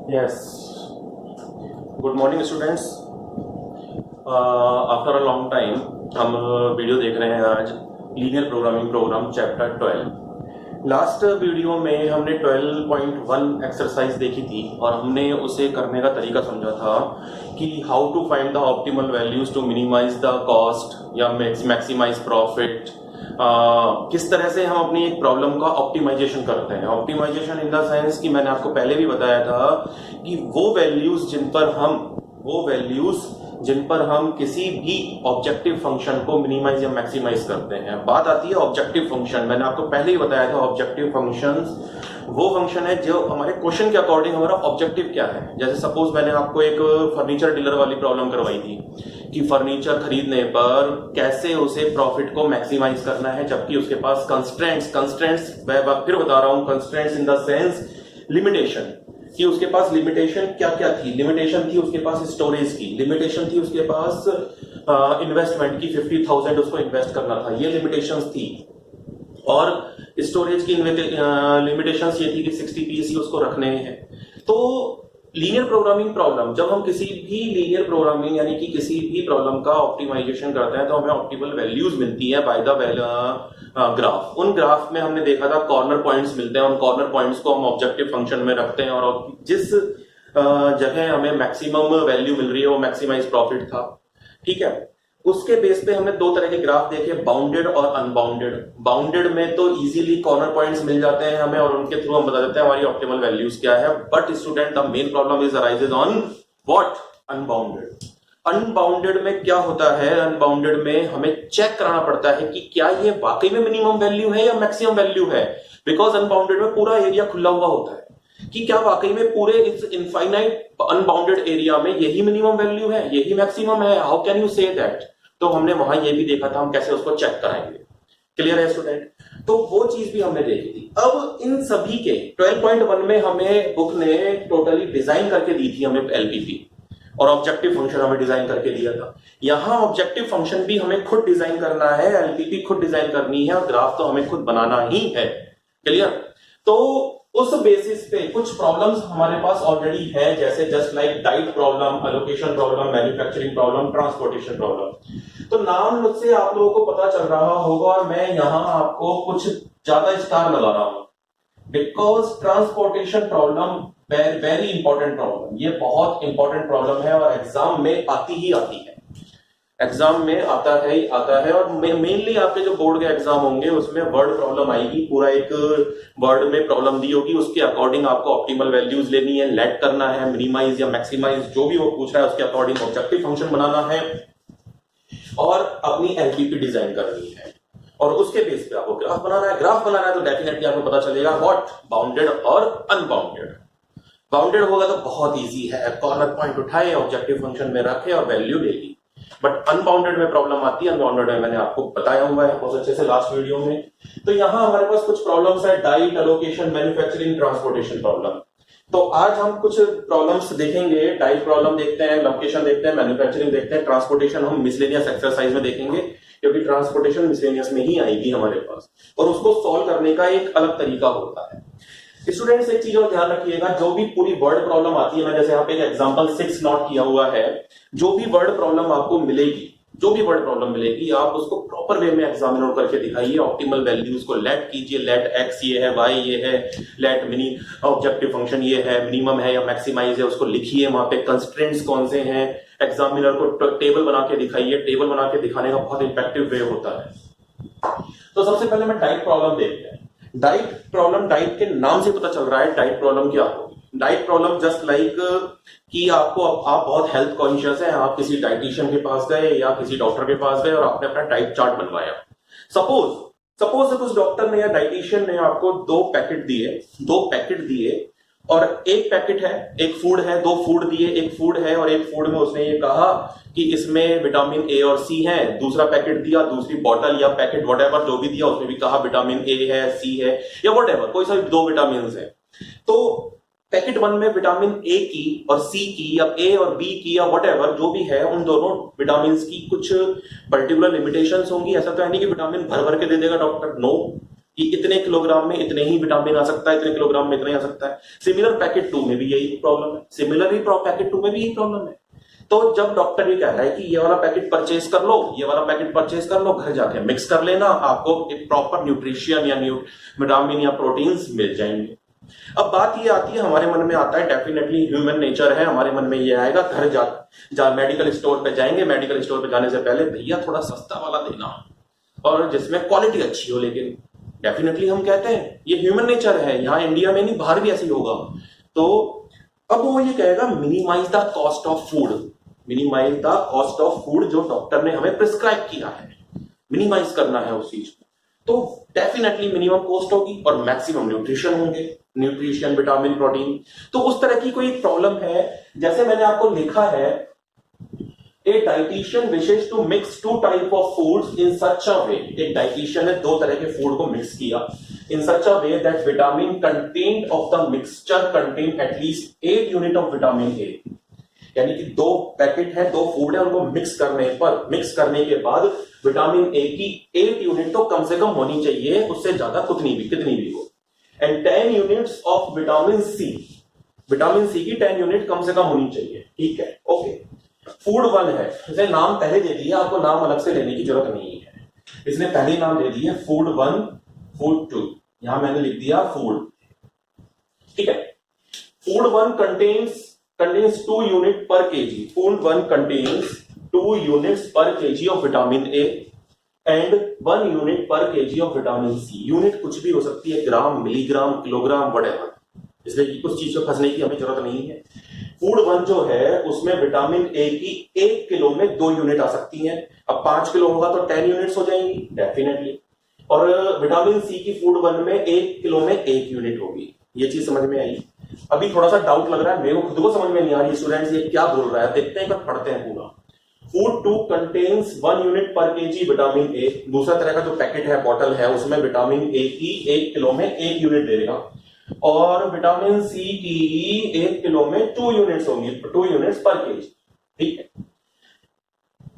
Yes. Good morning students. After a long time हम video देख रहे हैं आज linear programming program chapter 12। Last video में हमने 12.1 एक्सरसाइज देखी थी और हमने उसे करने का तरीका समझा था कि how to find the optimal values to minimise the cost या मैक्सिमाइज प्रॉफिट। किस तरह से हम अपनी एक प्रॉब्लम का ऑप्टिमाइजेशन करते हैं। ऑप्टिमाइजेशन इन द सेंस कि मैंने आपको पहले भी बताया था कि वो वैल्यूज जिन पर हम किसी भी ऑब्जेक्टिव फंक्शन को मिनिमाइज या मैक्सिमाइज करते हैं। बात आती है ऑब्जेक्टिव फंक्शन। मैंने आपको पहले ही बताया था ऑब्जेक्टिव फंक्शंस वो फंक्शन है जो हमारे क्वेश्चन के अकॉर्डिंग हमारा ऑब्जेक्टिव क्या है। जैसे सपोज मैंने आपको एक फर्नीचर डीलर वाली प्रॉब्लम करवाई थी कि फर्नीचर खरीदने पर कैसे उसे प्रॉफिट को मैक्सिमाइज करना है, जबकि उसके पास कंस्ट्रेंट्स फिर बता रहा हूं, constraints in the sense limitation, कि उसके पास लिमिटेशन क्या क्या थी। लिमिटेशन थी उसके पास स्टोरेज की, लिमिटेशन थी उसके पास इन्वेस्टमेंट की, 50,000 उसको इन्वेस्ट करना था, ये लिमिटेशंस थी। और स्टोरेज की लिमिटेशंस ये थी कि 60 पीस ही उसको रखने हैं। तो लीनियर प्रोग्रामिंग प्रॉब्लम, जब हम किसी भी लीनियर प्रोग्रामिंग यानी कि किसी भी प्रॉब्लम का ऑप्टिमाइजेशन करते हैं तो हमें ऑप्टिमल वैल्यूज मिलती है बाय द ग्राफ। उन ग्राफ में हमने देखा था कॉर्नर पॉइंट्स मिलते हैं, उन कॉर्नर पॉइंट्स को हम ऑब्जेक्टिव फंक्शन में रखते हैं और जिस जगह हमें मैक्सिमम वैल्यू मिल रही है वो मैक्सिमाइज प्रॉफिट था। ठीक है, उसके बेस पे हमने दो तरह के ग्राफ देखे, बाउंडेड और अनबाउंडेड। बाउंडेड में तो इजीली कॉर्नर पॉइंट्स मिल जाते हैं हमें और उनके थ्रू हम बता देते हैं हमारी ऑप्टिमल वैल्यूज क्या है। But student the main problem is arises on what? Unbounded. Unbounded में क्या होता है? अनबाउंडेड में हमें चेक कराना पड़ता है कि क्या ये वाकई में मिनिमम वैल्यू है या मैक्सिमम वैल्यू है। बिकॉज अनबाउंडेड में पूरा एरिया खुला हुआ होता है कि क्या वाकई में पूरे इस इनफाइनाइट अनबाउंडेड एरिया में यही मिनिमम वैल्यू है, यही मैक्सिमम है। How can you say that? तो हमने वहां ये भी देखा था हम कैसे उसको चेक कराएंगे। क्लियर है स्टूडेंट? तो वो चीज भी हमने देखी थी। अब इन सभी के 12.1 में हमें बुक ने टोटली डिजाइन करके दी थी हमें एलपीपी, और ऑब्जेक्टिव फंक्शन हमें डिजाइन करके दिया था। यहां ऑब्जेक्टिव फंक्शन भी हमें खुद डिजाइन करना है, एलपीपी खुद डिजाइन करनी है और ग्राफ तो हमें खुद बनाना ही है। क्लियर? तो उस बेसिस पे कुछ प्रॉब्लम्स हमारे पास ऑलरेडी है, जैसे just like diet problem, allocation problem, manufacturing problem, transportation problem. तो नाम मुझसे आप लोगों को पता चल रहा होगा और मैं यहां आपको कुछ ज्यादा स्टार लगा रहा हूं because transportation problem very important problem. ये बहुत इंपॉर्टेंट प्रॉब्लम है और एग्जाम में आती ही आती है, एग्जाम में आता है ही आता है। और मेनली आपके जो बोर्ड के एग्जाम होंगे उसमें वर्ड प्रॉब्लम आएगी, पूरा एक वर्ड में प्रॉब्लम दी होगी, उसके अकॉर्डिंग आपको ऑप्टिमल वैल्यूज लेनी है, लेट करना है, मिनिमाइज या मैक्सिमाइज जो भी वो पूछ रहा है उसके अकॉर्डिंग ऑब्जेक्टिव फंक्शन बनाना है और अपनी एलपीपी डिजाइन करनी है। और उसके बेस पे आपको ग्राफ बनाना है। ग्राफ बनाना है तो डेफिनेटली आपको पता चलेगा व्हाट? बाउंडेड और अनबाउंडेड। बाउंडेड होगा तो बहुत इजी है, कॉर्नर पॉइंट उठाए, ऑब्जेक्टिव फंक्शन में रखे और वैल्यू ले ली। बट अनबाउंडेड में प्रॉब्लम आती है। अनबाउंडेड में मैंने आपको बताया हुआ है बहुत अच्छे से लास्ट वीडियो में। तो यहां हमारे पास कुछ प्रॉब्लम्स है, diet, allocation, manufacturing, transportation problem. तो आज हम कुछ प्रॉब्लम्स देखेंगे। डाइट प्रॉब्लम देखते हैं, लोकेशन देखते हैं, मैन्युफैक्चरिंग देखते हैं, ट्रांसपोर्टेशन हम मिसलेनियस एक्सरसाइज में देखेंगे क्योंकि ट्रांसपोर्टेशन मिसलेनियस में ही आएगी हमारे पास और उसको सॉल्व करने का एक अलग तरीका होता है। स्टूडेंट्स एक चीज और ध्यान रखिएगा, जो भी पूरी वर्ड प्रॉब्लम आती है, मैं जैसे यहाँ पे एक एग्जांपल 6 नोट किया हुआ है, जो भी वर्ड प्रॉब्लम आपको मिलेगी, जो भी वर्ड प्रॉब्लम मिलेगी आप उसको प्रॉपर वे में एग्जामिनर करके दिखाइए। ऑप्टिमल वैल्यूज को लेट कीजिए, लेट एक्स ये है, वाई ये है, लेट मिनी ऑब्जेक्टिव फंक्शन ये है, मिनिमम है या मैक्सिमाइज है, उसको लिखिए। वहां पे कंस्ट्रेंट्स कौन से हैं, एग्जामिनर को टेबल बना के दिखाइए। टेबल बना के दिखाने का बहुत इफेक्टिव वे होता है। तो सबसे पहले मैं डाइट प्रॉब्लम देखते हैं। डाइट प्रॉब्लम, डाइट के नाम से पता चल रहा है डाइट प्रॉब्लम क्या होगी। डाइट प्रॉब्लम जस्ट लाइक कि आप बहुत हेल्थ कॉन्शियस हैं, आप किसी डाइटिशियन के पास गए या किसी डॉक्टर के पास गए और आपने अपना डाइट चार्ट बनवाया। सपोज उस डॉक्टर ने या डाइटिशियन ने आपको दो पैकेट दिए और एक पैकेट है, एक फूड है, दो फूड दिए, एक फूड है और एक फूड में उसने ये कहा कि इसमें विटामिन ए और सी है। दूसरा पैकेट दिया, दूसरी बॉटल या पैकेट व्हाटएवर जो भी दिया उसमें भी कहा विटामिन ए है, सी है या व्हाटएवर, कोई सा भी दो विटामिन है। तो पैकेट 1 में विटामिन ए की और सी की या ए और बी की या व्हाटएवर जो भी है उन दोनों विटामिन की कुछ पर्टिकुलर लिमिटेशंस होंगी। ऐसा तो है नहीं कि विटामिन भर भर के दे देगा डॉक्टर, नो। कि इतने किलोग्राम में इतने ही विटामिन आ सकता है, इतने किलोग्राम में इतना ही आ सकता है। सिमिलर पैकेट 2 में भी यही प्रॉब्लम है, सिमिलरली पैकेट 2 में भी यही प्रॉब्लम है। तो जब डॉक्टर ये कह रहा है कि ये वाला पैकेट परचेज कर लो, ये वाला पैकेट परचेज कर लो, घर जाके मिक्स कर लेना, आपको एक प्रॉपर न्यूट्रिशन या विटामिन या प्रोटीन्स मिल जाएंगे। अब बात ये आती है, हमारे मन में आता है, डेफिनेटली ह्यूमन नेचर है, हमारे मन में ये आएगा, घर जा मेडिकल स्टोर पे जाएंगे, मेडिकल स्टोर पे जाने से पहले भैया थोड़ा सस्ता वाला देना और जिसमें क्वालिटी अच्छी हो। लेकिन डेफिनेटली हम कहते हैं, ये ह्यूमन नेचर है, यहाँ इंडिया में नहीं बाहर भी ऐसे ही होगा। तो अब वो ये कहेगा minimise the cost of food, minimise the cost of food जो डॉक्टर ने हमें प्रिस्क्राइब किया है, मिनिमाइज करना है उस चीज को। तो डेफिनेटली मिनिमम कॉस्ट होगी और मैक्सिमम न्यूट्रिशन होंगे, न्यूट्रिशन, विटामिन, प्रोटीन। तो उस तरह की कोई प्रॉब्लम है, जैसे मैंने आपको लिखा है, a dietitian wishes to mix 2 type of foods in such a way, एक डाइटिशियन ने 2 तरह के फूड को मिक्स किया in such a way that vitamin contained of the mixture contain at least 8 unit of vitamin A. यानी कि 2 packet है, 2 food है, उनको मिक्स करने के बाद विटामिन ए की 8 यूनिट तो कम से कम होनी चाहिए, उससे ज्यादा कितनी भी हो। And 10 units of vitamin C, vitamin C की 10 यूनिट कम से कम होनी चाहिए। ठीक है, ओके। फूड 1 है, इसे नाम पहले दे दिया, आपको नाम अलग से लेने की जरूरत नहीं है, इसने पहले नाम दे दिया फूड 1, फूड 2, यहां मैंने लिख दिया फूड। ठीक है, food 1 contains 2 unit per kg. Food 1 contains 2 units per kg of vitamin A and 1 unit per kg of vitamin C. Unit कुछ भी हो सकती है, ग्राम, मिलीग्राम, किलोग्राम, व्हाटएवर, इसलिए कि कुछ चीज को फंसने की हमें जरूरत नहीं है। फूड 1 जो है उसमें विटामिन ए की 1 किलो में 2 यूनिट आ सकती हैं। अब 5 किलो होगा तो 10 यूनिट्स हो जाएंगी डेफिनेटली। और विटामिन सी की फूड 1 में 1 किलो में 1 यूनिट होगी। ये चीज समझ में आई? अभी थोड़ा सा डाउट लग रहा है, मेरे को खुद को समझ में नहीं आ रही स्टूडेंट्स ये क्या बोल रहा है, देखते हैं, एक बार पढ़ते हैं पूरा। Food 2 contains 1 unit per kg vitamin ए। दूसरा तरह का जो पैकेट है, बॉटल है, उसमें विटामिन ए की 1 किलो में 1 यूनिट देगा और विटामिन सी की 1 किलो में 2 यूनिट्स होंगी, 2 यूनिट्स पर केजी। ठीक है।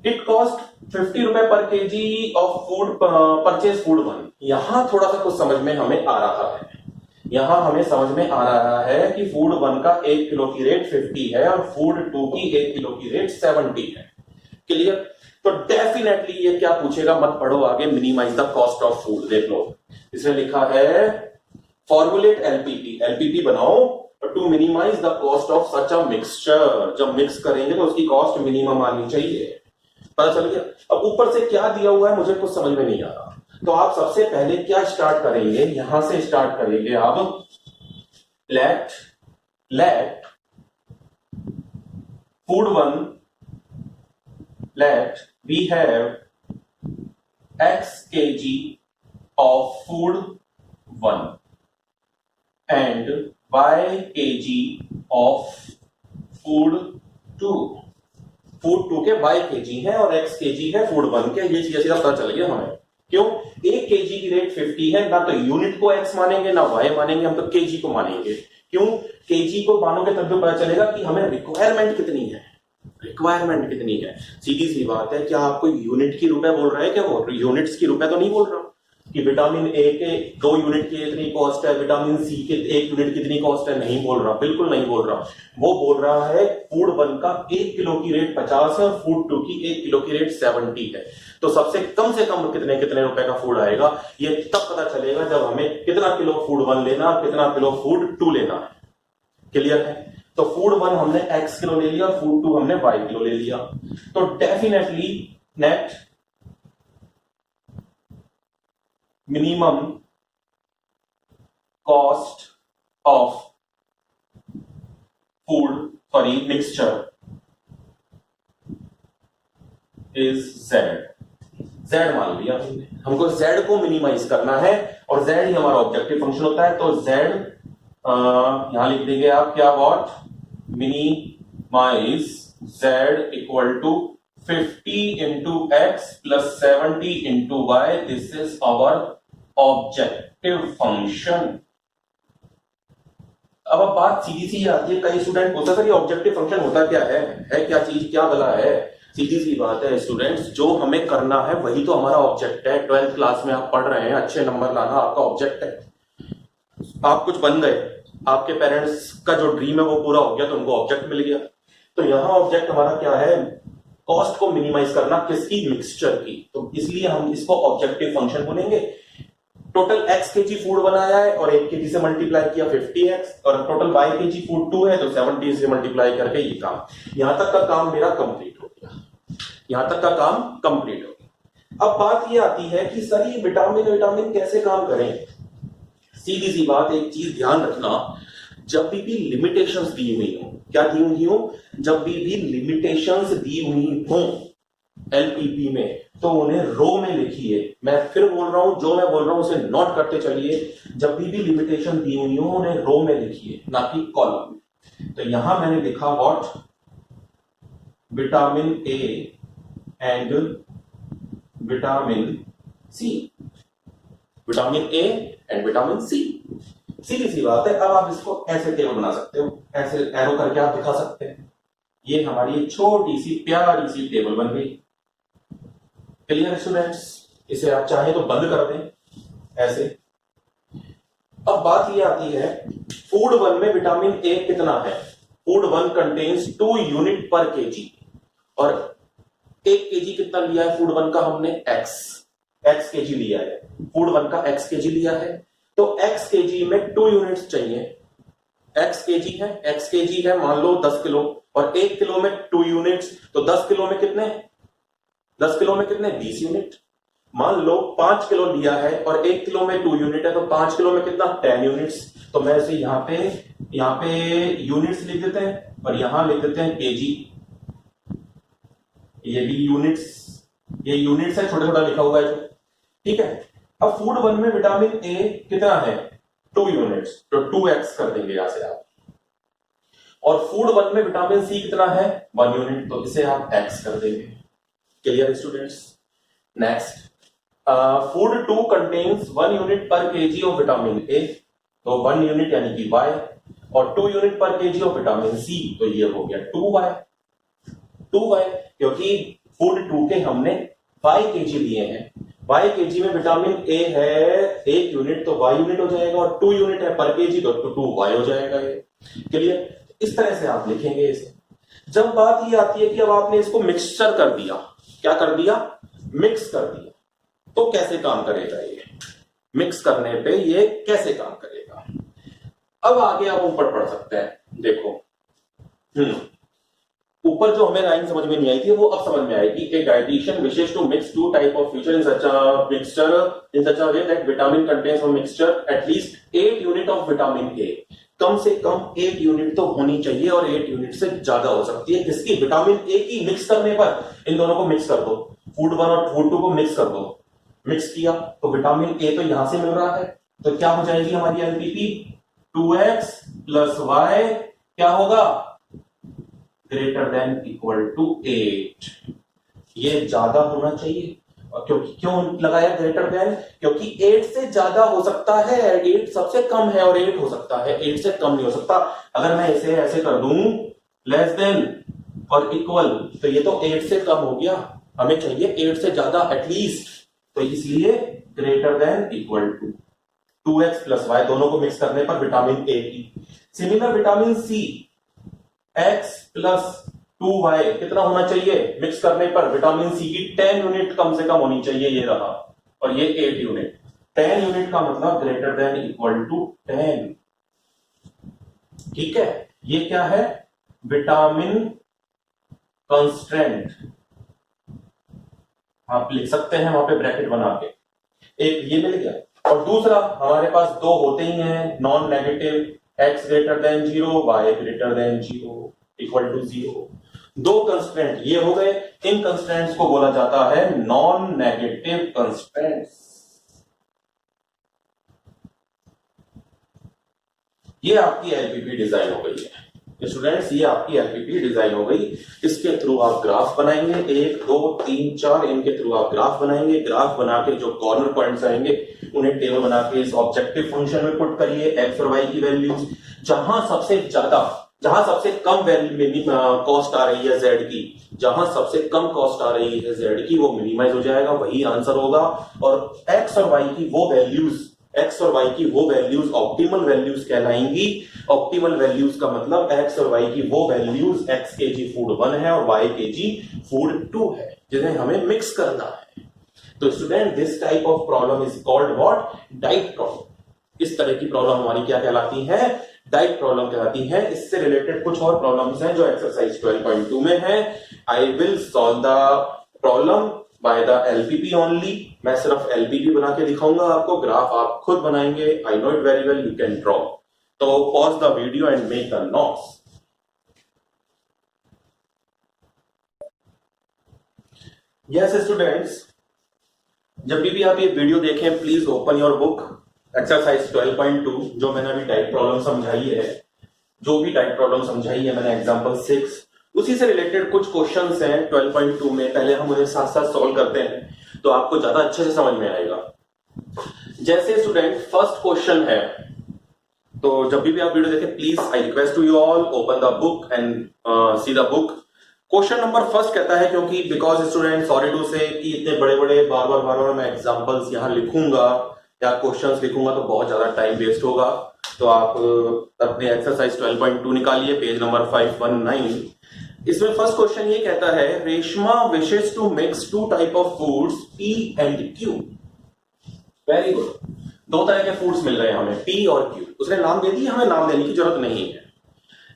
इट कॉस्ट 50 रुपए पर KG of food purchase food 1। यहां थोड़ा सा कुछ समझ में हमें आ रहा है, यहां हमें समझ में आ रहा है कि फूड 1 का 1 किलो की रेट 50 है और फूड 2 की 1 किलो की रेट 70 है। क्लियर? तो डेफिनेटली ये क्या पूछेगा, मत पढ़ो आगे, minimise the cost of food. देख लो, इसमें लिखा है फॉर्मुलेट एलपीपी, एलपीपी बनाओ to minimise the cost of such a mixture. जब मिक्स करेंगे तो उसकी कॉस्ट मिनिमम आनी चाहिए। पता चल गया? अब ऊपर से क्या दिया हुआ है मुझे कुछ समझ में नहीं आ रहा, तो आप सबसे पहले क्या स्टार्ट करेंगे, यहां से स्टार्ट करेंगे आप। Let food 1, let we have x kg of food 1 and y kg of food 2। Food 2 के y kg है और x kg है फूड 1 के। ये चीज सीधा पता चल गया हमें। क्यों? 1 केजी की रेट 50 है, ना तो यूनिट को x मानेंगे ना y मानेंगे, हम तो केजी को मानेंगे। क्यों? केजी को मानोगे तब भी पता चलेगा कि हमें रिक्वायरमेंट कितनी है, रिक्वायरमेंट कितनी है। सीधी सी बात है, क्या आपको यूनिट की रुपए बोल रहे हैं? क्या वो यूनिट्स की रुपए तो नहीं बोल रहा कि विटामिन ए के 2 यूनिट की इतनी कॉस्ट है, विटामिन सी के 1 यूनिट कितनी कॉस्ट है, नहीं बोल रहा, बिल्कुल नहीं बोल रहा। वो बोल रहा है फूड 1 का 1 किलो की रेट 50 है और फूड 2 की 1 किलो की रेट 70 है। तो सबसे कम से कम कितने कितने रुपए का फूड आएगा, ये तब पता चलेगा जब हमें कितना किलो फूड 1 लेना, कितना किलो फूड 2 लेना है। क्लियर है? तो फूड 1 हमने x किलो ले लिया और फूड 2 हमने y किलो ले लिया। तो definitely net minimum cost of mixture is z मान लिया हमने। हमको z को मिनिमाइज करना है और z ही हमारा ऑब्जेक्टिव फंक्शन होता है। तो z यहां लिख देंगे आप क्या, what minimise z equal to 50 into x plus 70 into y। This is our objective function. अब बात सीधी सी आती है, कई स्टूडेंट पूछते हैं सर ये ऑब्जेक्टिव फंक्शन होता क्या है क्या चीज, क्या भला है? सीधी सी बात है स्टूडेंट्स, जो हमें करना है वही तो हमारा ऑब्जेक्ट है। 12th क्लास में आप पढ़ रहे हैं, अच्छे नंबर लाना आपका ऑब्जेक्ट है। आप कुछ बन गए, आपके पेरेंट्स का जो ड्रीम है वो पूरा हो गया, तो उनको ऑब्जेक्ट मिल गया। तो यहाँ ऑब्जेक्ट हमारा क्या है, कॉस्ट को मिनिमाइज करना, किसकी, मिक्सचर की। तो इसलिए हम इसको ऑब्जेक्टिव फंक्शन बोलेंगे। टोटल x केजी फूड बनाया है और 1 केजी से मल्टीप्लाई किया 50x, और टोटल y केजी फूड 2 है तो 70 से मल्टीप्लाई करके ये काम, यहां तक का काम मेरा कंप्लीट हो गया। यहां तक का काम कंप्लीट हो गया। अब बात ये आती है कि सर ये विटामिन कैसे काम करें। सीधी सी बात, एक चीज ध्यान रखना, जब भी लिमिटेशंस दी हुई हो, क्या दी हुई हो, जब भी लिमिटेशंस दी हुई हो एलपीपी में, तो उन्हें रो में लिखिए। मैं फिर बोल रहा हूं, जो मैं बोल रहा हूं उसे नोट करते चलिए। जब भी लिमिटेशन दी हुई हो उन्हें रो में लिखिए, ना कि कॉलम में। तो यहां मैंने लिखा what, vitamin A and vitamin C, vitamin A and vitamin C. सीधी सी बात है। अब आप इसको ऐसे टेबल बना सकते हो, ऐसे एरो करके आप दिखा सकते हैं। ये हमारी छोटी सी प्यारी सी टेबल बन गई। Clear students? इसे आप चाहे तो बंद कर दें ऐसे। अब बात ये आती है, फूड 1 में विटामिन ए कितना है। Food 1 contains 2 unit per KG, और 1 केजी कितना लिया है फूड 1 का हमने, x केजी लिया है। फूड 1 का x केजी लिया है, तो x केजी में 2 यूनिट्स चाहिए। x केजी है मान लो 10 किलो, और 1 किलो में 2 यूनिट्स, तो 10 किलो में कितने, 20 यूनिट। मान लो 5 किलो लिया है और 1 किलो में 2 यूनिट है, तो 5 किलो में कितना, 10 यूनिट्स। तो मैं इसे यहाँ पे यूनिट्स लिख देते हैं और यहां लिख देते हैं केजी। ये भी यूनिट्स, ये यूनिट्स है, छोटा छोटा लिखा हुआ है जो, ठीक है। अब फूड 1 में विटामिन ए कितना है, 2 यूनिट्स, तो 2x कर देंगे यहां से आप। और फूड 1 में विटामिन सी कितना है, 1 यूनिट, तो इसे आप x कर देंगे। Clear students? Next, food 2 contains 1 unit per KG of vitamin ए, तो 1 यूनिट यानी कि y, और 2 unit per KG of vitamin सी, तो ये हो गया 2y, क्योंकि फूड 2 के हमने y केजी लिए हैं। y केजी में विटामिन ए है 1 यूनिट, तो y यूनिट हो जाएगा, और 2 यूनिट है पर केजी, तो 2y हो जाएगा ये। क्लियर? इस तरह से आप लिखेंगे इसे। जब बात ये आती है कि अब आपने इसको मिक्सचर कर दिया, क्या कर दिया, मिक्स कर दिया, तो कैसे काम करेगा ये, मिक्स करने पे ये कैसे काम करेगा। अब आगे आप ऊपर पढ़ सकते हैं, देखो ऊपर जो हमें लाइन समझ में नहीं आई थी वो अब समझ में आएगी। A dietitian wishes to mix 2 type of future in such a way that vitamin contains from mixture at least 8 unit of vitamin A. कम से कम 8 यूनिट तो होनी चाहिए, और 8 यूनिट से ज्यादा हो सकती है किसकी, विटामिन ए की। मिक्स करने पर इन दोनों को मिक्स कर दो, फूड 1 और फूड 2 को मिक्स कर दो। मिक्स किया तो विटामिन ए तो यहां से मिल रहा है, तो क्या हो जाएगी हमारी एलपीपी, 2x प्लस y क्या होगा, ग्रेटर देन इक्वल टू 8। ये ज्यादा होना चाहिए, और क्योंकि क्यों लगाया ग्रेटर देन, क्योंकि 8 से ज्यादा हो सकता है, 8 सबसे कम है और 8 हो सकता है, 8 से कम नहीं हो सकता। अगर मैं इसे ऐसे कर दूं लेस देन और इक्वल, तो ये तो 8 से कम हो गया, हमें चाहिए 8 से ज्यादा एटलीस्ट, तो इसलिए greater than equal to 2x plus y, दोनों को मिक्स करने पर विटामिन ए की। Similar vitamin C, x plus 2y कितना होना चाहिए, मिक्स करने पर विटामिन सी की 10 यूनिट कम से कम होनी चाहिए, ये रहा, और ये 8 यूनिट। 10 यूनिट का मतलब ग्रेटर देन इक्वल टू 10, ठीक है। ये क्या है, विटामिन कंस्ट्रेंट, आप लिख सकते हैं वहां पे ब्रैकेट बना के। एक ये मिल गया, और दूसरा हमारे पास 2 होते ही हैं non negative, x greater than 0, y greater than 0 equal to 0। 2 constraint ये हो गए, इन कंस्ट्रेंट्स को बोला जाता है नॉन नेगेटिव कंस्ट्रेंट्स। ये आपकी एलपीपी डिजाइन हो गई है स्टूडेंट्स, ये आपकी एलपीपी डिजाइन हो गई। इसके थ्रू आप ग्राफ बनाएंगे, 1 2 3 4, इनके थ्रू आप ग्राफ बनाएंगे। ग्राफ बना के जो कॉर्नर पॉइंट्स आएंगे उन्हें टेबल बना के इस ऑब्जेक्टिव फंक्शन में पुट करिए, एक्स और वाई की वैल्यूज। जहां सबसे ज्यादा जहां सबसे कम कॉस्ट आ रही है जेड की, जहां सबसे कम कॉस्ट आ रही है जेड की, वो मिनिमाइज हो जाएगा, वही आंसर होगा। और एक्स और वाई की वो वैल्यूज, एक्स और वाई की वो वैल्यूज ऑप्टिमल वैल्यूज कहलाएंगी। ऑप्टिमल वैल्यूज का मतलब एक्स और वाई की वो वैल्यूज, एक्स के जी फूड 1 है और वाई के जी फूड 2 है, जिन्हें हमें मिक्स करना है। तो student, this type of problem is called what? Diet problem. इस तरह की प्रॉब्लम हमारी क्या कहलाती है? डाइट प्रॉब्लम कहलाती है। इससे रिलेटेड कुछ और प्रॉब्लम्स हैं जो एक्सरसाइज 12.2 में है। I will solve the problem by the LPP only. मैं सिर्फ एलपीपी बना के दिखाऊंगा आपको, ग्राफ आप खुद बनाएंगे। I know it very well, you can draw. तो pause the video and make the notes. Yes students, जब भी आप ये वीडियो देखें, please open your book exercise 12.2, जो मैंने अभी टाइप प्रॉब्लम समझाई है, जो भी टाइप प्रॉब्लम समझाई है मैंने एग्जांपल 6, उसी से रिलेटेड कुछ क्वेश्चंस हैं 12.2 में। पहले हम उन्हें साथ साथ सॉल्व करते हैं तो आपको ज्यादा अच्छे से समझ में आएगा। जैसे स्टूडेंट, फर्स्ट क्वेश्चन है, तो जब भी आप वीडियो देखें, please I request to you all open the book and see the book. Question number first कहता है, क्योंकि बिकॉज स्टूडेंट सॉरी टू से कि इतने बड़े बड़े बार बार मैं एग्जांपल्स यहां लिखूंगा या क्वेश्चंस लिखूंगा तो बहुत ज्यादा टाइम वेस्ट होगा, तो आप अपने एक्सरसाइज 12.2 निकालिए, पेज नंबर 519। इसमें फर्स्ट क्वेश्चन ये कहता है, Reshma wishes to mix two type of foods P and Q. Very good, दो तरह के फूड्स मिल रहे हैं हमें, पी और क्यू। उसने नाम दे दिया, हमें नाम देने की जरूरत नहीं है।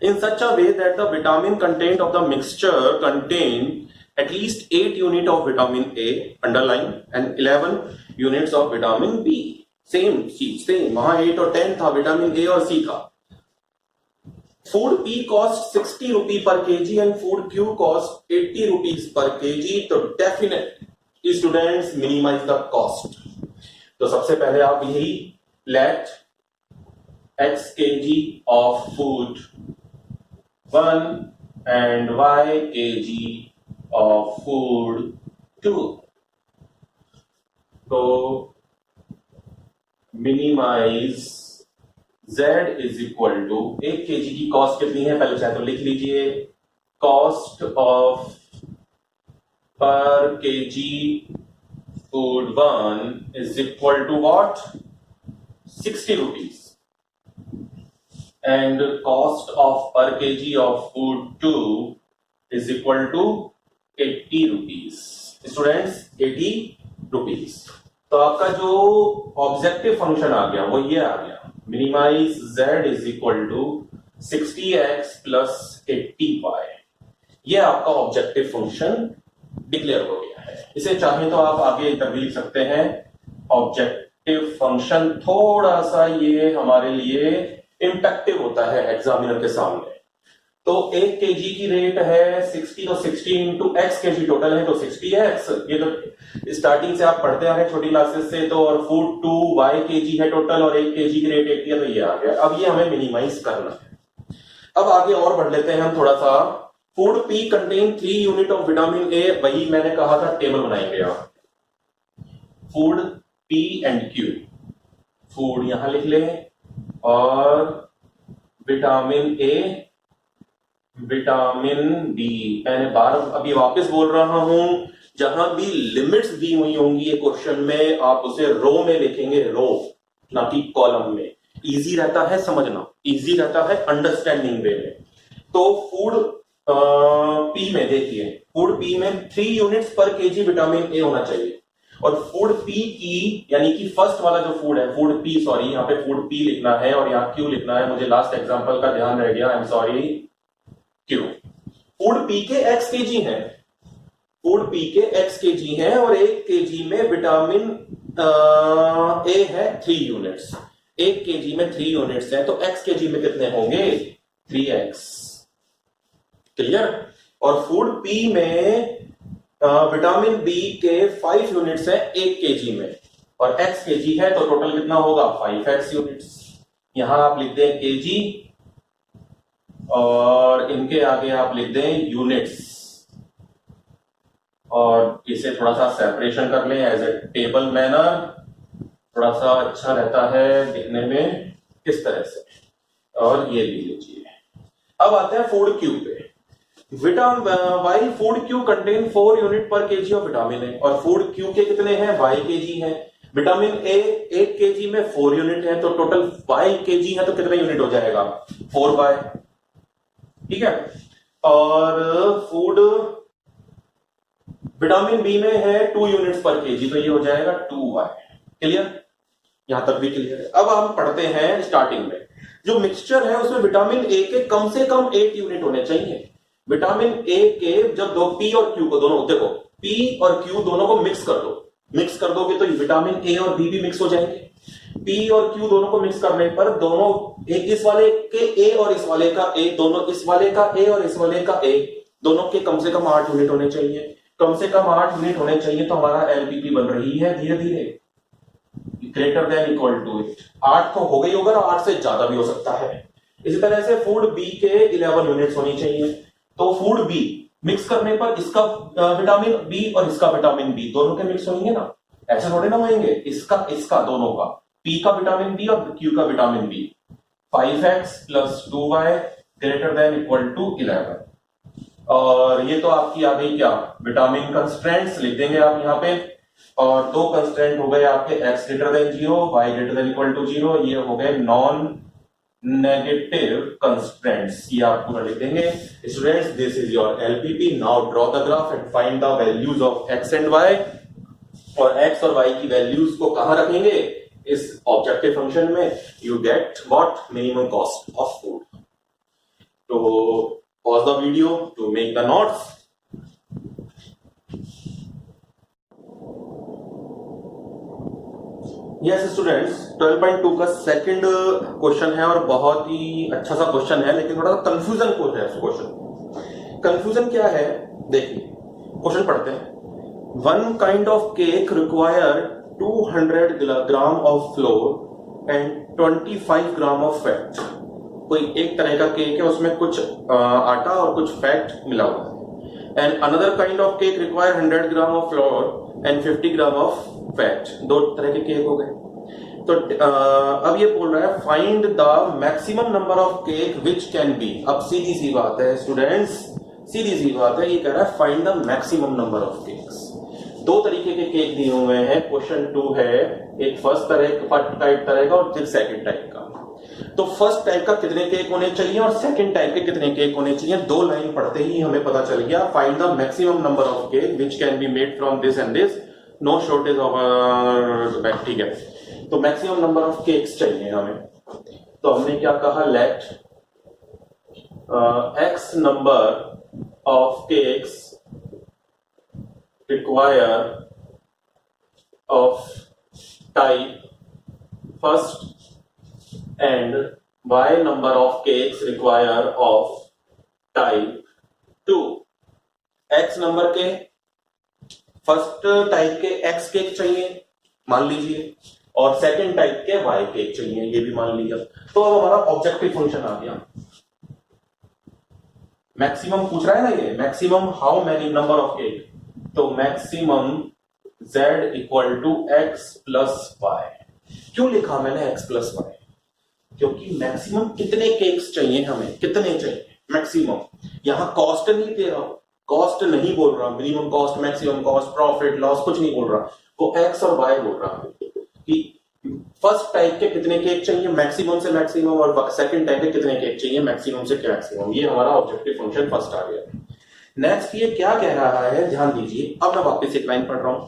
In such a way that the vitamin content of the mixture contain at least 8 unit of vitamin A, underline, and 11 units of vitamin B. Same चीज, सेम, वहां 8 और 10 था, विटामिन ए और सी था। Food P cost 60 rupee per kg and food Q cost 80 rupees per kg. तो definite students minimize the cost. तो सबसे पहले आप यही let x kg of food 1 and y kg of food 2, तो minimise z is equal to 1 kg की cost कितनी है, पहले चाहे तो लिख लीजिए। Cost of per kg food 1 is equal to what? 60 rupees. And cost of per kg of food 2 is equal to 80 rupees. Students, 80 rupees. तो आपका जो ऑब्जेक्टिव फंक्शन आ गया वो ये आ गया, minimise z is equal to 60x plus 80y। ये आपका ऑब्जेक्टिव फंक्शन डिक्लेयर हो गया है। इसे चाहे तो आप आगे इधर भी लिख सकते हैं, ऑब्जेक्टिव फंक्शन थोड़ा सा ये हमारे लिए इंपैक्टिव होता है एग्जामिनर के सामने। तो 1 केजी की रेट है 60, तो 60 इंटू एक्स केजी टोटल है तो 60x। ये तो स्टार्टिंग से आप पढ़ते आ रहे हैं छोटी क्लासेस से। तो और फूड 2 y केजी है टोटल और 1 केजी की रेट 80 है, तो ये आ गया। अब ये हमें मिनिमाइज करना है। अब आगे और बढ़ लेते हैं हम थोड़ा सा। Food P contain 3 unit of vitamin ए, वही मैंने कहा था टेबल बनाएंगे आप। Food P and Q, food यहां लिख ले और विटामिन ए, विटामिन बी। मैंने बार अभी वापस बोल रहा हूं, जहां भी लिमिट्स दी हुई होंगी ये क्वेश्चन में, आप उसे रो में लिखेंगे, रो ना कि कॉलम में। इजी रहता है समझना, इजी रहता है अंडरस्टैंडिंग वे में। तो फूड पी में देखिए, फूड पी में 3 यूनिट्स पर केजी विटामिन ए होना चाहिए। और फूड पी की, यानी कि फर्स्ट वाला जो फूड है, फूड पी, सॉरी यहाँ पे फूड पी लिखना है और यहाँ क्यू लिखना है, मुझे लास्ट एग्जांपल का ध्यान रह गया, I am sorry, Q. Food P के एक्स केजी है, फूड पी के एक्स केजी है और 1 केजी में विटामिन ए है 3 यूनिट्स। 1 केजी में 3 यूनिट्स है तो एक्स केजी में कितने होंगे? 3x। क्लियर? और फूड पी में विटामिन बी के 5 यूनिट्स है 1 केजी में और x केजी है तो टोटल कितना होगा? 5x units. यहां आप लिख दें केजी और इनके आगे आप लिख दें यूनिट्स और इसे थोड़ा सा सेपरेशन कर लें एज ए टेबल मैनर, थोड़ा सा अच्छा रहता है दिखने में इस तरह से। और ये भी लीजिए, अब आते हैं फूड क्यू पे। While food Q contain 4 unit per KG of vitamin ए, और फूड क्यू के कितने हैं, वाई केजी है। विटामिन ए 1 केजी में 4 यूनिट है, तो टोटल वाई केजी है, तो कितने यूनिट हो जाएगा, 4 वाई, ठीक है। और फूड विटामिन बी में है 2 यूनिट्स पर केजी, तो ये हो जाएगा 2 वाई। क्लियर, यहां तक भी क्लियर है। अब हम पढ़ते हैं स्टार्टिंग में, जो मिक्सचर है उसमें विटामिन ए के कम से कम 8 यूनिट होने चाहिए। विटामिन ए के जब दो पी और क्यू को, दोनों देखो पी और क्यू दोनों को मिक्स कर दो, मिक्स कर दोगे तो विटामिन ए और बी भी मिक्स हो जाएंगे। पी और क्यू दोनों को मिक्स करने पर दोनों एक इस वाले के ए और इस वाले का ए, दोनों इस वाले का ए और इस वाले का ए, दोनों के कम से कम 8 यूनिट होने चाहिए। कम से कम 8 यूनिट होने चाहिए, तो हमारा एलपीपी बन रही है धीरे धीरे ग्रेटर देन इक्वल टू 8। 8 तो हो गई होगा, 8 से ज्यादा भी हो सकता है। इसी तरह से फूड बी के 11 यूनिट्स होनी चाहिए। तो फूड बी मिक्स करने पर इसका विटामिन बी और इसका विटामिन बी दोनों के मिक्स होंगे ना, ऐसे थोड़े ना होंगे, इसका दोनों का, पी का विटामिन बी और क्यू का vitamin B. 5x plus 2y greater than equal to 11। और ये तो आपकी आ गई क्या, विटामिन कंस्ट्रेंट्स लिख देंगे आप यहाँ पे। और दो कंस्ट्रेंट हो गए आपके, x greater than 0, y greater than equal to 0, ये हो गए नॉन नेगेटिव कंस्ट्रेंट्स, ये आप पूरा लिख देंगे। Students, this is your LPP. Now draw the graph and find the values of x and y। और x और y की वैल्यूज को कहां रखेंगे, इस ऑब्जेक्टिव फंक्शन में। You get what, minimum cost of food. तो pause the video to make the notes. Yes students, 12.2 का सेकंड क्वेश्चन है और बहुत ही अच्छा सा क्वेश्चन है, लेकिन थोड़ा कंफ्यूजन को है क्वेश्चन। कंफ्यूजन क्या है, देखिए क्वेश्चन पढ़ते हैं। One kind of cake require 200 gram of flour and 25 gram of fat. कोई एक तरह का केक है, उसमें कुछ आटा और कुछ फैट मिला हुआ है। And another kind of cake require 100 gram of flour and 50 gram of fat. दो तरह के केक हो गए। तो अब ये बोल रहा है find the maximum number of cake which can B. अब सीधी सी बात है स्टूडेंट्स, सीधी सी बात है, ये कह रहा है find the maximum number of cakes. दो तरीके के केक दिए हुए हैं। क्वेश्चन 2 है, एक फर्स्ट टाइप तरह का और फिर सेकंड टाइप का। तो फर्स्ट टाइप का कितने केक होने चाहिए और सेकंड टाइप के कितने केक होने चाहिए, दो लाइन पढ़ते ही हमें पता चल गया। Find the maximum number of cake which can be made from this and this, no shortage of, ठीक है। तो मैक्सिमम नंबर ऑफ केक्स चाहिए हमें। तो हमने क्या कहा, let X number of cakes require of type first and y number of cakes require of type 2। x number के फर्स्ट टाइप के x केक चाहिए मान लीजिए, और सेकंड टाइप के y केक चाहिए, ये भी मान लिया। तो अब हमारा ऑब्जेक्टिव फंक्शन आ गया। मैक्सिमम पूछ रहा है ना ये, maximum how many number of cake, तो maximum z equal to x plus Y. क्यों लिखा मैंने x प्लस वाई, क्योंकि मैक्सिमम कितने केक्स चाहिए हमें, कितने चाहिए मैक्सिमम। यहां कॉस्ट नहीं दे रहा हूं, कॉस्ट नहीं बोल रहा, minimum cost, maximum cost, profit loss कुछ नहीं बोल रहा, वो एक्स और वाई बोल रहा है कि फर्स्ट टाइप के कितने केक चाहिए मैक्सिमम से मैक्सिमम, और सेकंड टाइप के कितने केक चाहिए मैक्सिमम से मैक्सिमम। ये हमारा ऑब्जेक्टिव फंक्शन फर्स्ट आ गया। नेक्स्ट ये क्या कह रहा है, ध्यान दीजिए। अब मैं वापस एक लाइन पढ़ रहा हूं।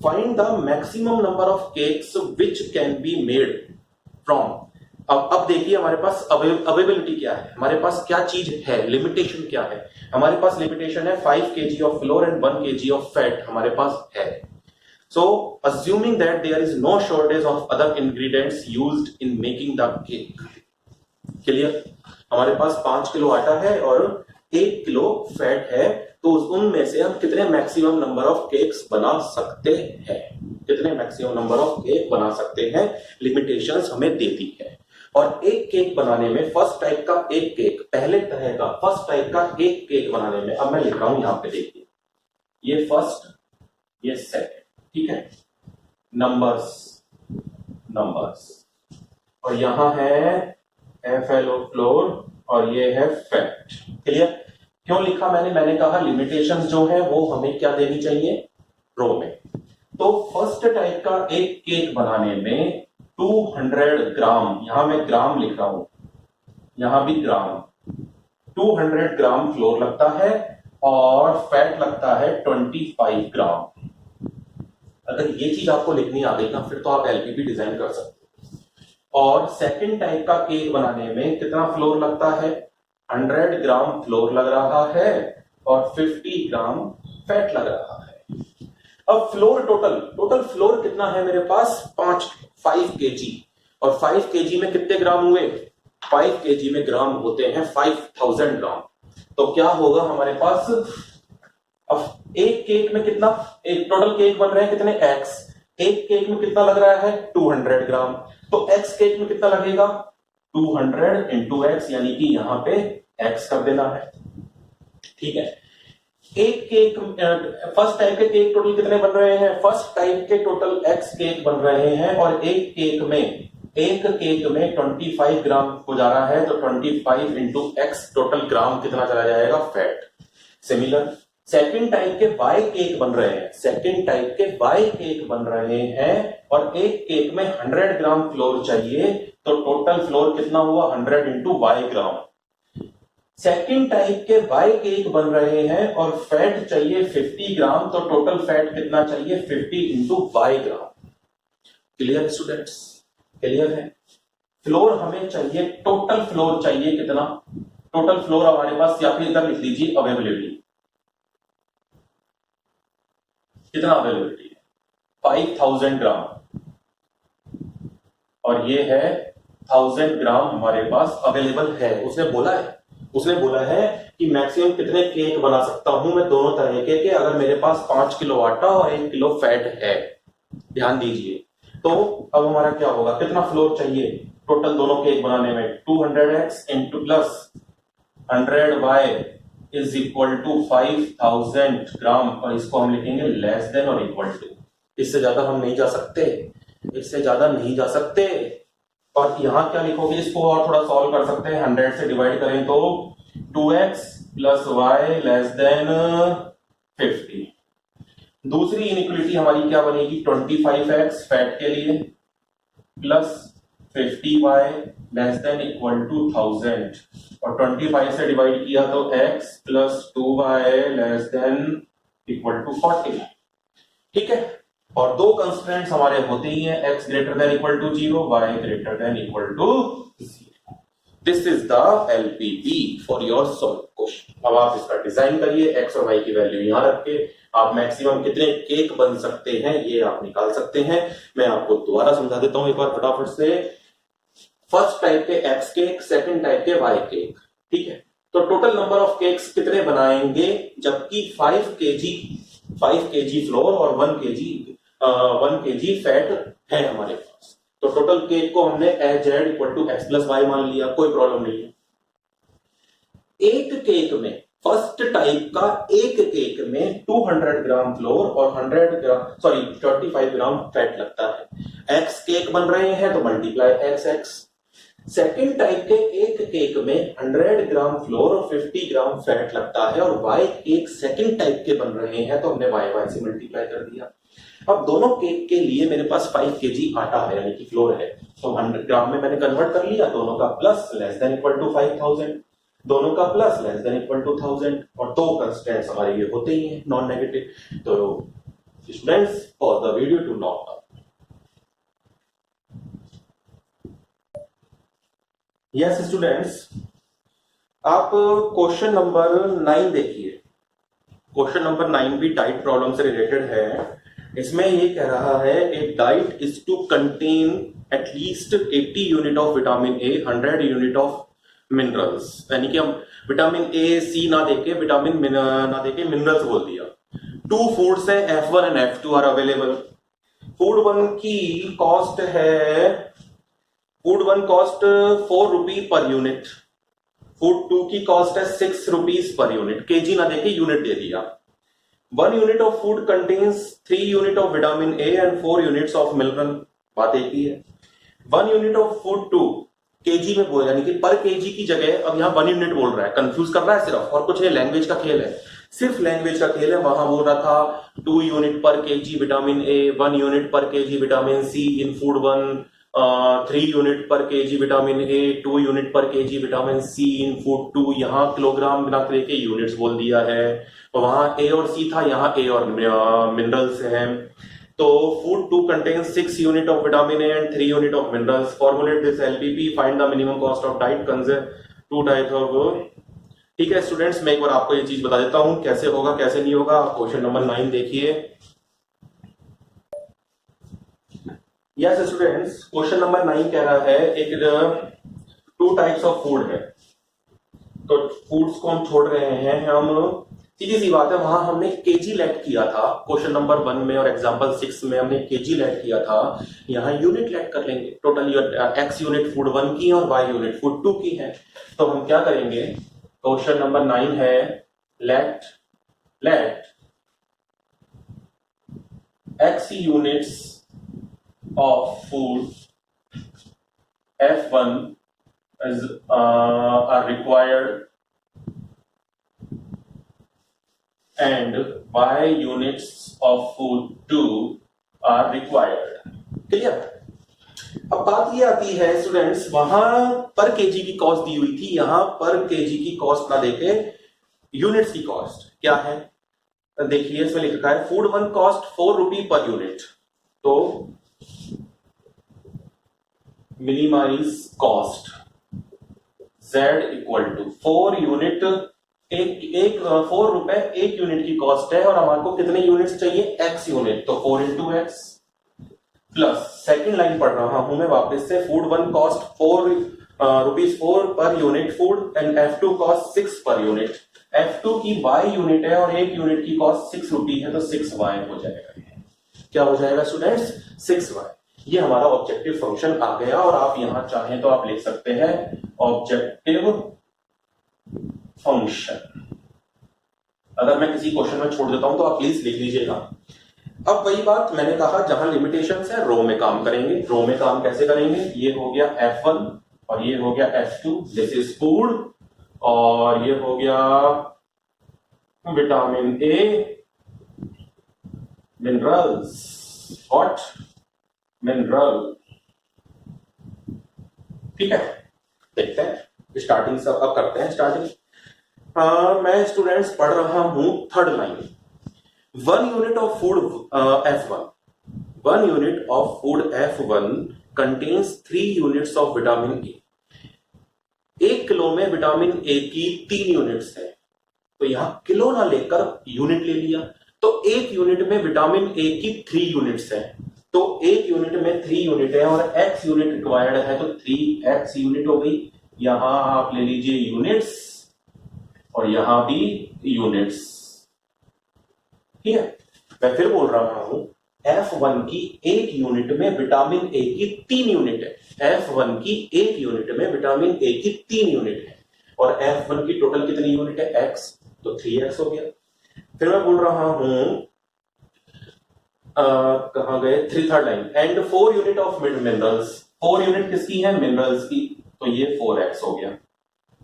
Find the maximum number of cakes which can be made from. अब देखिए हमारे पास अवेलेबिलिटी क्या है, हमारे पास क्या चीज है, लिमिटेशन क्या है। हमारे पास लिमिटेशन है 5 kg of flour and 1 kg of fat हमारे पास है। So assuming that there is no shortage of other ingredients used in making the cake. Clear, हमारे पास 5 किलो आटा है और 1 किलो फैट है, तो उनमें से हम कितने मैक्सिमम नंबर ऑफ केक्स बना सकते हैं, कितने मैक्सिमम नंबर ऑफ केक बना सकते हैं, लिमिटेशंस हमें देती है। और एक केक बनाने में फर्स्ट टाइप का एक केक, पहले तरह का फर्स्ट टाइप का एक केक बनाने में, अब मैं लिख रहा हूं यहां पे देखिए, ये फर्स्ट ये सेकंड, ठीक है, नंबर्स नंबर्स, और यहां है FLO फ्लोर और ये है फैट। क्लियर? क्यों लिखा मैंने कहा लिमिटेशंस जो है वो हमें क्या देनी चाहिए रो में। तो फर्स्ट टाइप का एक केक बनाने में 200 ग्राम, यहां मैं ग्राम लिख रहा हूं, यहां भी ग्राम, 200 ग्राम फ्लोर लगता है और फैट लगता है 25 ग्राम। अगर ये चीज आपको लिखनी आ गई ना फिर तो आप एलपीपी डिजाइन कर सकते हो। और सेकंड टाइप का केक बनाने में कितना फ्लोर लगता है, 100 ग्राम फ्लोर लग रहा है और 50 ग्राम फैट लग रहा है। अब फ्लोर टोटल फ्लोर कितना है मेरे पास, 5 केजी, और 5 केजी में कितने ग्राम हुए, 5 केजी में ग्राम होते हैं 5000 ग्राम। तो क्या होगा हमारे पास, अब एक केक में कितना, एक टोटल केक बन रहे हैं कितने एक्स, एक केक में कितना लग रहा है 200 ग्राम, तो एक्स केक में कितना लगेगा 200 इंटू एक्स, यानी कि यहां पे एक्स कर देना है। ठीक है, एक केक फर्स्ट टाइप के केक टोटल कितने बन रहे हैं, फर्स्ट टाइप के टोटल एक्स केक बन रहे हैं और एक केक में 25 ग्राम हो जा रहा है, तो 25 इंटू एक्स टोटल ग्राम कितना चला जाएगा फैट। सिमिलर सेकंड टाइप के वाई केक बन रहे हैं, सेकंड टाइप के वाई केक बन रहे हैं और एक केक में 100 ग्राम फ्लोर चाहिए, तो टोटल फ्लोर कितना हुआ 100 इंटू वाई ग्राम। सेकंड टाइप के वाई केक बन रहे हैं और फैट चाहिए 50 ग्राम, तो टोटल फैट कितना चाहिए 50 इंटू वाई ग्राम। क्लियर स्टूडेंट्स, क्लियर है? फ्लोर हमें चाहिए, टोटल फ्लोर चाहिए कितना, टोटल फ्लोर हमारे पास, या फिर इधर लिख लीजिए अवेलेबिलिटी, कितना अवेलेबिलिटी है 5000 ग्राम और ये है 1000 ग्राम हमारे पास अवेलेबल है। उसने बोला है कि मैक्सिमम कितने केक बना सकता हूं मैं दोनों तरह के अगर मेरे पास 5 किलो आटा और 1 किलो फैट है। ध्यान दीजिए, तो अब हमारा क्या होगा, कितना फ्लोर चाहिए टोटल दोनों केक बनाने में, 200x into plus 100y is equal to 5000 gram, और इसको हम लिखेंगे लेस देन और इक्वल टू। इससे ज्यादा हम नहीं जा सकते, इससे ज्यादा नहीं जा सकते। और यहां क्या लिखोगे, इसको और थोड़ा सॉल्व कर सकते हैं, 100 से डिवाइड करें तो 2x plus Y less than 50। दूसरी इनइक्वलिटी हमारी क्या बनेगी, 25x फैट के लिए plus 50y less than equal to 1000, और 25 से डिवाइड किया तो x plus 2y less than equal to 40। ठीक है, और दो कंस्ट्रेंट्स हमारे होते ही हैं, x greater than equal to 0, y greater than equal to 0। This is the LPP for your solve question. अब आप इसका डिजाइन करिए, x और y की वैल्यू यहां रख के आप मैक्सिमम कितने केक बन सकते हैं ये आप निकाल सकते हैं। मैं आपको दोबारा समझा देता हूं एक बार फटाफट से। फर्स्ट टाइप के एक्स केक, सेकंड टाइप के वाई केक। ठीक है, तो टोटल नंबर ऑफ केक्स कितने बनाएंगे, जबकि 5 केजी फ्लोर और 1 केजी फैट है हमारे पास, तो टोटल केक को हमने H Z equal to X plus Y मान लिया, कोई प्रॉब्लम नहीं है। एक केक में, फर्स्ट टाइप का एक केक में 200 ग्राम फ्लोर और 25 ग्राम फैट लगता है। एक्स केक बन रहे हैं तो मल्टीप्लाई एक्स। सेकेंड टाइप के एक केक में 100 ग्राम फ्लोर और 50 ग्राम फैट लगता है, और वाई केक सेकेंड टाइप के बन रहे हैं तो हमने वाई से मल्टीप्लाई कर दिया। अब दोनों केक के लिए मेरे पास 5 केजी आटा है यानी कि फ्लोर है, तो 100 ग्राम में मैंने कन्वर्ट कर लिया, दोनों का plus less than equal to 5000, दोनों का plus less than equal to 1000, और दो कंस्टेंट्स हमारे ये होते ही हैं नॉन नेगेटिव। तो students pause the video to note down. Yes students, आप क्वेश्चन नंबर 9 देखिए। क्वेश्चन नंबर 9 भी डाइट प्रॉब्लम से रिलेटेड है। इसमें ये कह रहा है a diet is to contain at least 80 unit of vitamin A, 100 unit of minerals, यानी कि हम विटामिन ए सी ना देके विटामिन ना देके मिनरल्स बोल दिया। टू फूड्स है F1 and F2 are available. Food 1 की कॉस्ट है, फूड 1 कॉस्ट 4 रुपी पर यूनिट, फूड 2 की कॉस्ट है 6 रुपीज पर यूनिट, केजी ना देके यूनिट दे दिया। 1 unit of food contains 3 unit of vitamin A and 4 units of mineral, बात एक ही है। 1 यूनिट ऑफ फूड 2 केजी में बोल, यानी कि पर केजी की जगह अब यहाँ 1 यूनिट बोल रहा है, कंफ्यूज कर रहा है सिर्फ, और कुछ नहीं, लैंग्वेज का खेल है, सिर्फ लैंग्वेज का खेल है। वहां बोल रहा था 2 unit per kg vitamin A, 1 unit per kg vitamin C in food 1, 3 unit per kg vitamin A, 2 unit per kg vitamin C in food 2। यहाँ किलोग्राम बिना के यूनिट्स बोल दिया है, वहां ए और सी था, यहाँ ए और मिनरल्स हैं। तो food 2 contains 6 unit of vitamin A and 3 unit of minerals. Formulate this LPP. Find the minimum cost of diet. Consume 2 types of। ठीक है स्टूडेंट्स, मैं एक बार आपको ये चीज बता देता हूं कैसे होगा कैसे नहीं होगा। क्वेश्चन नंबर 9 देखिए। यस स्टूडेंट्स, क्वेश्चन नंबर 9 कह रहा है एक 2 टाइप्स ऑफ फूड है, तो फूड्स को हम छोड़ रहे हैं। हम सीधी सी बात है, वहां हमने केजी लेट किया था क्वेश्चन नंबर 1 में, और एग्जांपल 6 में हमने केजी लेट किया था। यहाँ यूनिट लेट कर लेंगे। टोटल एक्स यूनिट फूड 1 की और वाई यूनिट फूड 2 की है। तो हम क्या करेंगे, क्वेश्चन नंबर 9 है let X units of food F1 are required and y units of food 2 are required। Clear. अब बात ये आती है स्टूडेंट्स, वहां पर केजी की कॉस्ट दी हुई थी, यहां पर केजी की कॉस्ट ना देके यूनिट्स की कॉस्ट क्या है देखिए। इसमें लिखा है फूड 1 कॉस्ट 4 रुपी पर यूनिट। तो minimise cost Z equal to 4 unit, एक 4 रुपए 1 यूनिट की कॉस्ट है, और हमारे को कितने यूनिट्स चाहिए, x यूनिट, तो 4 into x plus second line पढ़ रहा हूं मैं वापस से। Food 1 cost 4 rupees 4 per unit food and F2 cost 6 per unit. F2 की y यूनिट है और 1 यूनिट की कॉस्ट 6 रुपी है, तो 6y हो जाएगा। क्या हो जाएगा स्टूडेंट्स, 6y। ये हमारा ऑब्जेक्टिव फंक्शन आ गया, और आप यहां चाहें तो आप लिख सकते हैं ऑब्जेक्टिव फंक्शन। अगर मैं किसी क्वेश्चन में छोड़ देता हूं तो आप प्लीज लिख लीजिएगा। अब वही बात मैंने कहा, जहां लिमिटेशंस है रो में काम करेंगे। रो में काम कैसे करेंगे, ये हो गया F1 और ये हो गया F2, दिस इज फूड, और ये हो गया vitamin A, minerals, what mineral. ठीक है, देखते हैं स्टार्टिंग से। अब करते हैं स्टार्टिंग। मैं स्टूडेंट्स पढ़ रहा हूं third line. 1 unit of food F1, 1 unit of food F1 contains 3 units of vitamin A. 1 kilo में विटामिन ए की 3 यूनिट्स है, तो यहां किलो ना लेकर यूनिट ले लिया, तो 1 यूनिट में विटामिन ए की 3 यूनिट्स है, तो 1 यूनिट में 3 यूनिट है, और x यूनिट रिक्वायर्ड है, तो 3x यूनिट हो गई। यहां आप ले लीजिए यूनिट्स और यहां भी यूनिट्स। ठीक है, मैं फिर बोल रहा हूं, F1 की 1 यूनिट में विटामिन ए की 3 यूनिट है। F1 की 1 यूनिट में विटामिन ए की 3 यूनिट है, और F1 की टोटल कितनी यूनिट है, x, तो 3x हो गया। फिर मैं बोल रहा हूं कहां गए, third line, and 4 unit of minerals. 4 unit किसकी है, मिनरल्स की, तो ये 4x हो गया,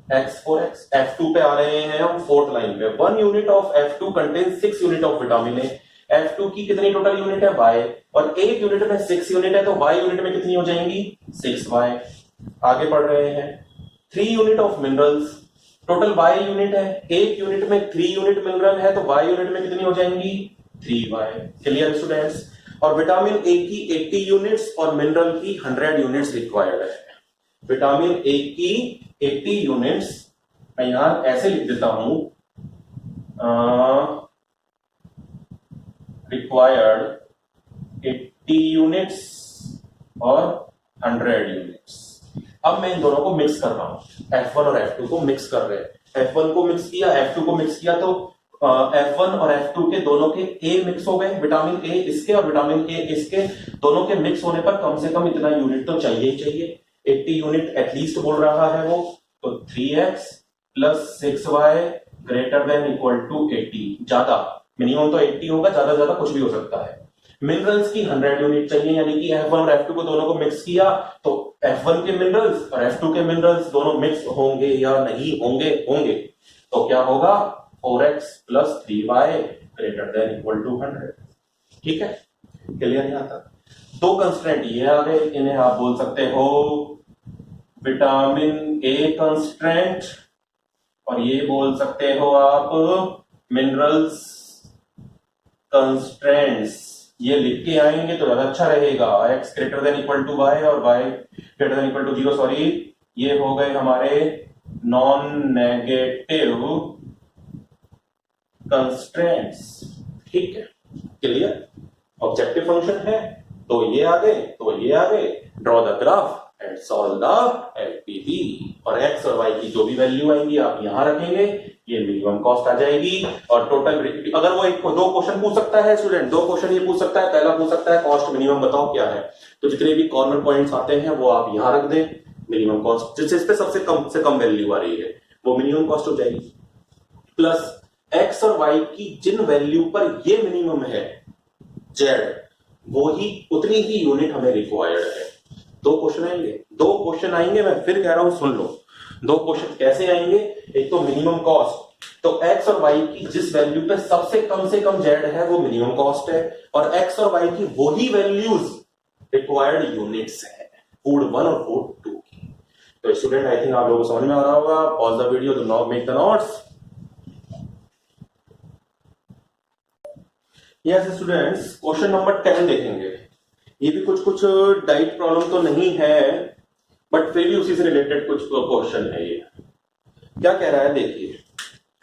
x 4x। F2 पे आ रहे हैं हम फोर्थ लाइन पे। 1 unit of F2 contains 6 unit of vitamin A. F2 की कितनी टोटल यूनिट है, y, और 1 यूनिट में 6 यूनिट है, तो y यूनिट में कितनी हो जाएंगी, 6y। आगे बढ़ रहे हैं, 3 unit of minerals, total y unit है, 1 यूनिट में 3 यूनिट मिनरल है, तो y यूनिट में कितनी हो जाएंगी, 3y। Clear students. और विटामिन ए की 80 यूनिट्स और मिनरल की 100 यूनिट्स रिक्वायर्ड है। विटामिन ए की 80 यूनिट्स, मैं यहां ऐसे लिख देता हूं, रिक्वायर्ड 80 यूनिट्स और 100 यूनिट्स। अब मैं इन दोनों को मिक्स कर रहा हूं, F1 और F2 को मिक्स कर रहे हैं। F1 को मिक्स किया, F2 को मिक्स किया, तो F1 और F2 के दोनों के A मिक्स हो गए, विटामिन ए इसके और विटामिन ए इसके, दोनों के मिक्स होने पर कम से कम इतना यूनिट तो चाहिए ही चाहिए। 80 यूनिट एटलीस्ट बोल रहा है वो, तो 3x plus 6y greater than equal to 80। ज्यादा मिनिमम तो 80 होगा, ज्यादा कुछ भी हो सकता है। मिनरल्स की 100 यूनिट चाहिए, यानी कि F1 और F2 को दोनों को मिक्स किया तो F1 के मिनरल्स और F2 के मिनरल्स दोनों मिक्स होंगे या नहीं होंगे? होंगे। तो क्या होगा? 4x plus 3y greater than equal to 100। ठीक है, क्लियर नहीं आता? दो कंस्ट्रेंट ये आ गए, इन्हें आप बोल सकते हो विटामिन ए कंस्ट्रेंट, और ये बोल सकते हो आप मिनरल्स कंस्ट्रेंट्स। ये लिख के आएंगे तो ज्यादा अच्छा रहेगा। x greater than equal to y और y greater than equal to 0, sorry ये हो गए हमारे नॉन नेगेटिव कंस्ट्रेंट्स। ठीक है, क्लियर? ऑब्जेक्टिव फंक्शन है तो ये आ गए, तो ये आ गए। Draw the graph and solve the LPV, और x और y की जो भी वैल्यू आएंगी आप यहां रखेंगे, ये मिनिमम कॉस्ट आ जाएगी। और टोटल, अगर वो एक दो क्वेश्चन पूछ सकता है स्टूडेंट, दो क्वेश्चन ये पूछ सकता है। पहला पूछ सकता है कॉस्ट मिनिमम बताओ क्या है, तो जितने भी कॉर्नर पॉइंट्स आते हैं वो आप यहां रख दें। मिनिमम कॉस्ट जिस पे सबसे कम से कम वैल्यू आ रही है वो मिनिमम कॉस्ट हो जाएगी, प्लस x और y की जिन वैल्यू पर ये मिनिमम है z, वो ही उतनी ही यूनिट हमें रिक्वायर्ड है। दो क्वेश्चन आएंगे, दो क्वेश्चन आएंगे, मैं फिर कह रहा हूं सुन लो। दो क्वेश्चन कैसे आएंगे? एक तो मिनिमम कॉस्ट, तो x और y की जिस वैल्यू पे सबसे कम से कम z है वो मिनिमम कॉस्ट है, और x और y की वही वैल्यूज रिक्वायर्ड यूनिट्स है, फूड 1 और फूड 2 की। तो स्टूडेंट आई थिंक आप लोगों को समझ में आ रहा होगा। Pause the video, do not make the notes. Yes students, question number 10 देखेंगे। ये भी कुछ डाइट प्रॉब्लम तो नहीं है, बट फिर भी उसी से रिलेटेड कुछ क्वेश्चन है। ये क्या कह रहा है देखिए,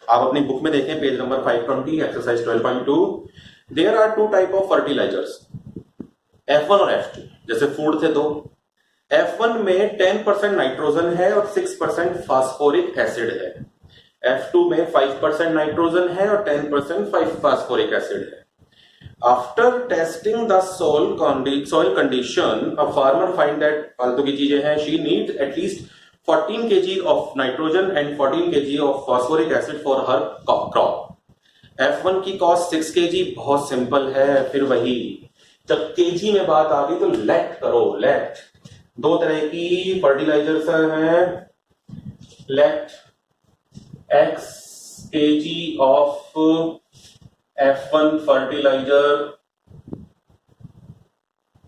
आप अपनी बुक में देखें page number 520 exercise 12.2। There are two type of fertilisers, F1 और F2। जैसे फूड थे दो, F1 में 10% नाइट्रोजन है और 6% फास्फोरिक एसिड है, F2 में 5% नाइट्रोजन है और 10% फास्फोरिक एसिड है। After testing the soil condition, a farmer find that फालतू की चीजें हैं, she needs at least 14 kg of nitrogen and 14 kg of phosphoric acid for her crop. F1 की कॉस्ट 6 kg, बहुत सिंपल है। फिर वही जब kg में बात आ गई तो लेट करो, लेट। दो तरह की फर्टिलाइजर्स हैं, late x kg of F1 fertilizer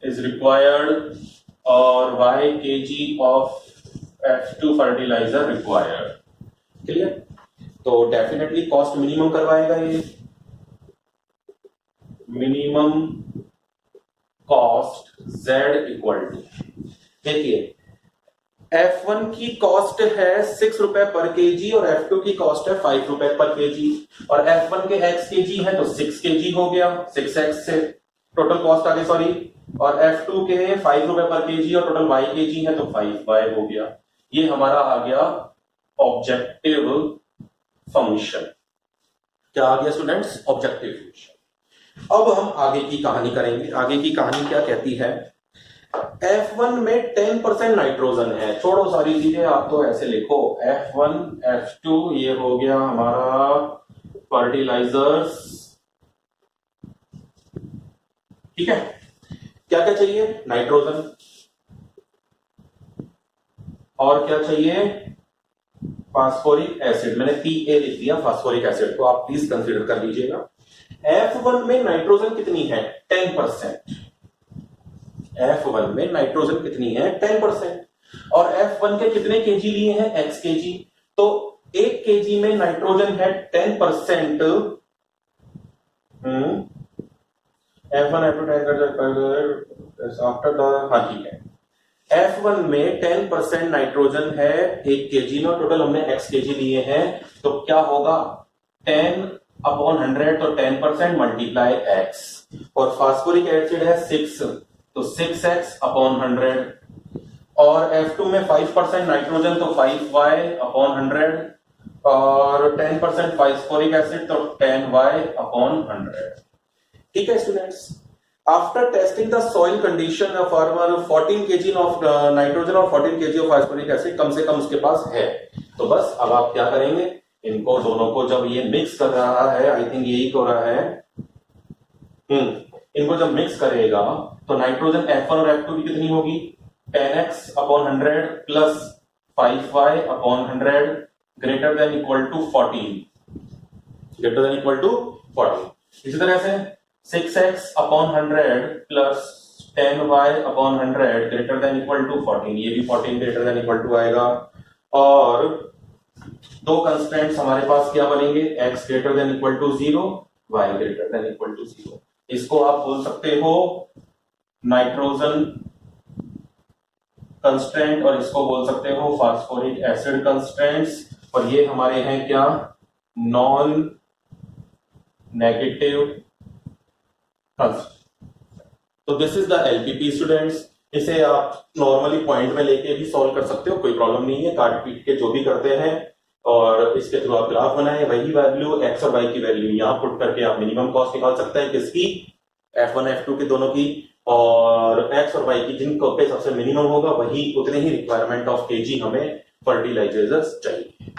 is required और y kg of F2 fertilizer required। Clear? तो डेफिनेटली कॉस्ट मिनिमम करवाएगा ये। Minimum cost z equal to, देखिए F1 की कॉस्ट है 6 रुपए पर केजी और F2 की कॉस्ट है 5 रुपए पर केजी, और F1 के x केजी है तो 6 केजी हो गया, 6x से टोटल कॉस्ट आ गई, सॉरी। और F2 के 5 रुपए पर केजी और टोटल y केजी है तो 5y हो गया। ये हमारा आ गया ऑब्जेक्टिव फंक्शन। क्या आ गया स्टूडेंट्स? Objective function. अब हम आगे की कहानी करेंगे। आगे की कहानी क्या कहती है? F1 में 10% नाइट्रोजन है, छोड़ो सारी चीजें, आप तो ऐसे लिखो F1 F2, ये हो गया हमारा फर्टिलाइजर्स। ठीक है, क्या क्या चाहिए? नाइट्रोजन, और क्या चाहिए? Phosphoric acid. मैंने PA लिख दिया फास्फोरिक एसिड, तो आप प्लीज कंसीडर कर लीजिएगा। F1 में नाइट्रोजन कितनी है? 10%। F1 में नाइट्रोजन कितनी है? 10%। और F1 के कितने केजी लिए हैं? x KG. तो 1 केजी में नाइट्रोजन है 10%। F1 आफ्टर द, हाँ ठीक है, F1 में 10% नाइट्रोजन है 1 केजी में, टोटल हमने x केजी लिए हैं, तो क्या होगा? 10/100, तो 10% मल्टीप्लाई x, और फास्फोरिक एसिड है 6, तो 6x/100, और F2 में 5% नाइट्रोजन तो 5y/100, और 10% फास्फोरिक एसिड तो 10y/100। ठीक है students, after testing the soil condition of farmer 14 kg of nitrogen और 14 kg ऑफ फास्फोरिक एसिड कम से कम उसके पास है। तो बस अब आप क्या करेंगे? इनको दोनों को जब ये मिक्स कर रहा है, आई थिंक यही हो रहा है, इनको जब मिक्स करेगा तो नाइट्रोजन F1 और F2 की कितनी होगी? 10x upon 100 plus 5y upon 100 greater than equal to 14, greater than equal to 14। इसी तरह से 6x upon 100 plus 10y upon 100 greater than equal to 14, ये भी 14 ग्रेटर देन इक्वल टू आएगा। और दो कंस्टेंट्स हमारे पास क्या बनेंगे, x greater than equal to 0, y greater than equal to 0। इसको आप बोल सकते हो नाइट्रोजन कंस्टेंट और इसको बोल सकते हो फास्फोरिक एसिड कंस्टेंट्स, और ये हमारे हैं क्या, नॉन नेगेटिव कंस्टेंट। तो this is the LPP students. इसे आप नॉर्मली पॉइंट में लेके भी सॉल्व कर सकते हो, कोई प्रॉब्लम नहीं है, काट पीट के जो भी करते हैं, और इसके थ्रू आप ग्राफ बनाए, वही वैल्यू एक्स और वाई की वैल्यू यहां पुट करके आप मिनिमम कॉस्ट निकाल सकते हैं, किसकी, F1 F2 की दोनों की, और एक्स और वाई की जिन पे सबसे मिनिमम होगा वही उतने ही रिक्वायरमेंट ऑफ केजी हमें फर्टिलाइजर्स चाहिए।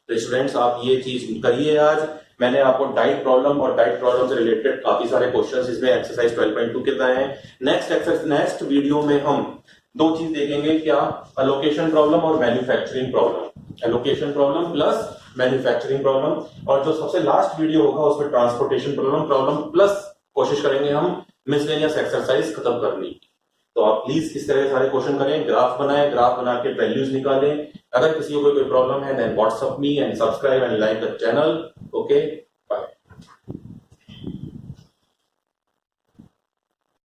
तो स्टूडेंट्स आप ये चीज करिए। आज मैंने आपको डाइट प्रॉब्लम और डाइट प्रॉब्लम से रिलेटेड काफी सारे क्वेश्चंस इसमें एक्सरसाइज 12.2 के बताए हैं। नेक्स्ट वीडियो में हम दो चीज देखेंगे, क्या, अलोकेशन प्रॉब्लम और manufacturing problem, allocation problem plus manufacturing problem, और जो सबसे लास्ट वीडियो होगा उसमें ट्रांसपोर्टेशन प्रॉब्लम प्लस कोशिश करेंगे हम मिसलेनियस एक्सरसाइज खत्म करने की। तो आप प्लीज इस तरह सारे क्वेश्चन करें, ग्राफ बनाएं, ग्राफ बना के वैल्यूज निकालें। अगर किसी को कोई प्रॉब्लम है then WhatsApp me and subscribe and like the channel. Okay.